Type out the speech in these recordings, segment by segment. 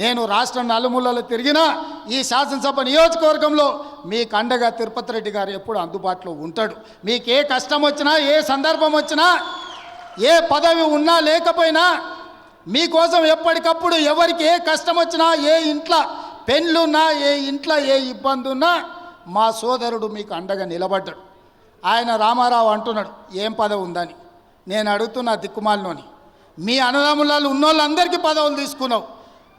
నేను రాష్ట్ర నలుమూలలు తిరిగినా ఈ శాసనసభ నియోజకవర్గంలో మీకు అండగా తిరుపతి రెడ్డి గారు ఎప్పుడు అందుబాటులో ఉంటాడు. మీకు ఏ కష్టం వచ్చినా, ఏ సందర్భం వచ్చినా, ఏ పదవి ఉన్నా లేకపోయినా మీకోసం ఎప్పటికప్పుడు ఎవరికి ఏ కష్టం వచ్చినా, ఏ ఇంట్లో పెళ్ళున్నా, ఏ ఇంట్లో ఏ ఇబ్బంది ఉన్నా మా సోదరుడు మీకు అండగా నిలబడ్డాడు. ఆయన రామారావు అంటున్నాడు ఏం పదవి ఉందని. నేను అడుగుతున్నా దిక్కుమాలినోని, మీ అన్నదమ్ములలో ఉన్నోళ్ళందరికీ పదవులు తీసుకున్నావు.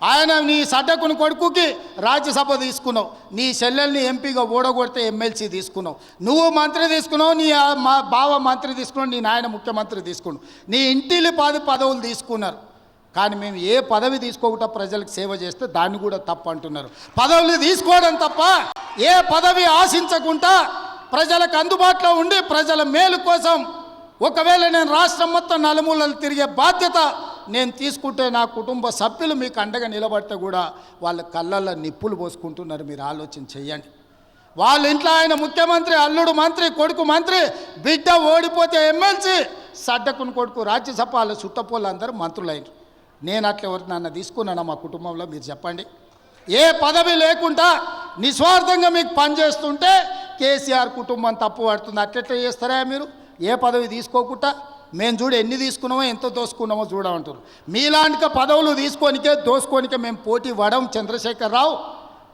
ఆయన నీ సడ్డకుని కొడుకుకి రాజ్యసభ తీసుకున్నావు, నీ చెల్లెల్ని ఎంపీగా ఓడగొడితే ఎమ్మెల్సీ తీసుకున్నావు, నువ్వు మంత్రి తీసుకున్నావు, నీ మా బావ మంత్రి తీసుకున్నావు, నీ నాయన ముఖ్యమంత్రి తీసుకున్నావు, నీ ఇంటిలి పదవులు తీసుకున్నారు. కానీ మేము ఏ పదవి తీసుకోకుండా ప్రజలకు సేవ చేస్తే దాన్ని కూడా తప్పు అంటున్నారు. పదవులు తీసుకోవడం తప్ప ఏ పదవి ఆశించకుండా ప్రజలకు అందుబాటులో ఉండి ప్రజల మేలు కోసం ఒకవేళ నేను రాష్ట్రం మొత్తం నలుమూలలు తిరిగే బాధ్యత నేను తీసుకుంటే నా కుటుంబ సభ్యులు మీకు అండగా నిలబడితే కూడా వాళ్ళ కళ్ళల్లో నిప్పులు పోసుకుంటున్నారు. మీరు ఆలోచన చెయ్యండి. వాళ్ళ ఇంట్లో ఆయన ముఖ్యమంత్రి, అల్లుడు మంత్రి, కొడుకు మంత్రి, బిడ్డ ఓడిపోతే ఎమ్మెల్సీ, సడ్డకుని కొడుకు రాజ్యసభ, వాళ్ళ చుట్టపోళ్ళు అందరూ మంత్రులైన. నేను అట్లా ఎవరు నన్ను తీసుకున్నాను మా కుటుంబంలో? మీరు చెప్పండి. ఏ పదవి లేకుండా నిస్వార్థంగా మీకు పనిచేస్తుంటే కేసీఆర్ కుటుంబం తప్పు పడుతుంది. అట్లెట్లా చేస్తారా మీరు? ఏ పదవి తీసుకోకుండా మేము చూడు ఎన్ని తీసుకున్నామో ఎంత దోసుకున్నామో చూడమంటారు. మీలాంటి పదవులు తీసుకోనికే దోసుకోనికే మేము పోటీ పడం చంద్రశేఖరరావు.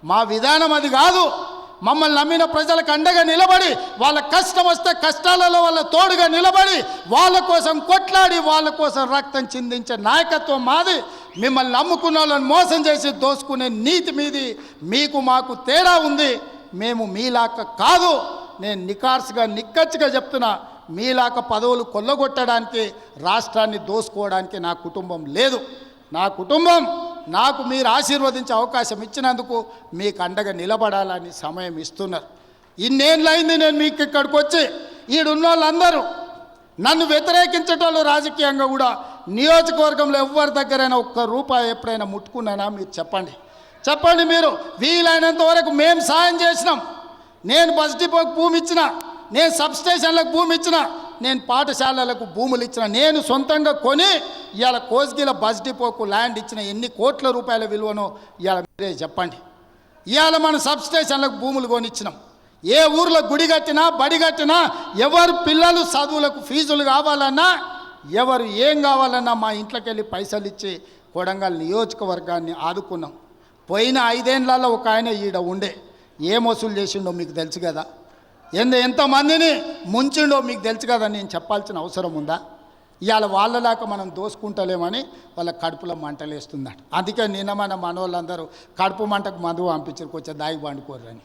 మా విధానం అది కాదు. మమ్మల్ని నమ్మిన ప్రజలకు అండగా నిలబడి, వాళ్ళ కష్టం వస్తే కష్టాలలో వాళ్ళ తోడుగా నిలబడి, వాళ్ళ కోసం కొట్లాడి, వాళ్ళ కోసం రక్తం చిందించే నాయకత్వం మాది. మిమ్మల్ని నమ్ముకున్న వాళ్ళని మోసం చేసి దోసుకునే నీతి మీది. మీకు మాకు తేడా ఉంది. మేము మీలాక కాదు. నేను నికార్సుగా నిక్కచ్చిగా చెప్తున్నా, మీలాక పదవులు కొల్లగొట్టడానికి, రాష్ట్రాన్ని దోసుకోవడానికి నా కుటుంబం లేదు. నా కుటుంబం నాకు మీరు ఆశీర్వదించే అవకాశం ఇచ్చినందుకు మీకు అండగా నిలబడాలని సమయం ఇస్తున్నారు. ఇన్నేళ్ళైంది నేను మీకు ఇక్కడికి వచ్చి. ఈడున్న వాళ్ళందరూ నన్ను వ్యతిరేకించేటోళ్ళు రాజకీయంగా కూడా నియోజకవర్గంలో ఎవరి దగ్గరైనా ఒక్క రూపాయి ఎప్పుడైనా ముట్టుకున్నానా? మీరు చెప్పండి. చెప్పండి. మీరు వీలైనంత వరకు మేము సాయం చేసినాం. నేను బస్ డిపోకి భూమి ఇచ్చిన, నేను సబ్స్టేషన్లకు భూమి ఇచ్చిన, నేను పాఠశాలలకు భూములు ఇచ్చిన, నేను సొంతంగా కొని ఇవాళ కోస్గిల బస్ డిపోకు ల్యాండ్ ఇచ్చిన. ఎన్ని కోట్ల రూపాయల విలువనో ఇవాళ మీరే చెప్పండి. ఇవాళ మన సబ్స్టేషన్లకు భూములు కొనిచ్చినాం. ఏ ఊర్లో గుడి కట్టినా, బడి కట్టినా, ఎవరు పిల్లలు చదువులకు ఫీజులు కావాలన్నా, ఎవరు ఏం కావాలన్నా మా ఇంట్లోకి వెళ్ళి పైసలు ఇచ్చి కొడంగల్ నియోజకవర్గాన్ని ఆదుకున్నాం. పోయిన 5 ఏళ్లలో ఒక ఆయన ఈడ ఉండే ఏం వసూలు చేసిండో మీకు తెలుసు కదా. ఎంతమందిని ముంచిండో మీకు తెలుసు కదా. నేను చెప్పాల్సిన అవసరం ఉందా? ఇవాళ వాళ్ళలాగా మనం దోసుకుంటలేమని వాళ్ళ కడుపులో మంటలేస్తుందట. అందుకే నిన్న మన మనోళ్ళందరూ కడుపు మంటకు మందు పంపించారు, కొంచెం దాగి పండుకోరని.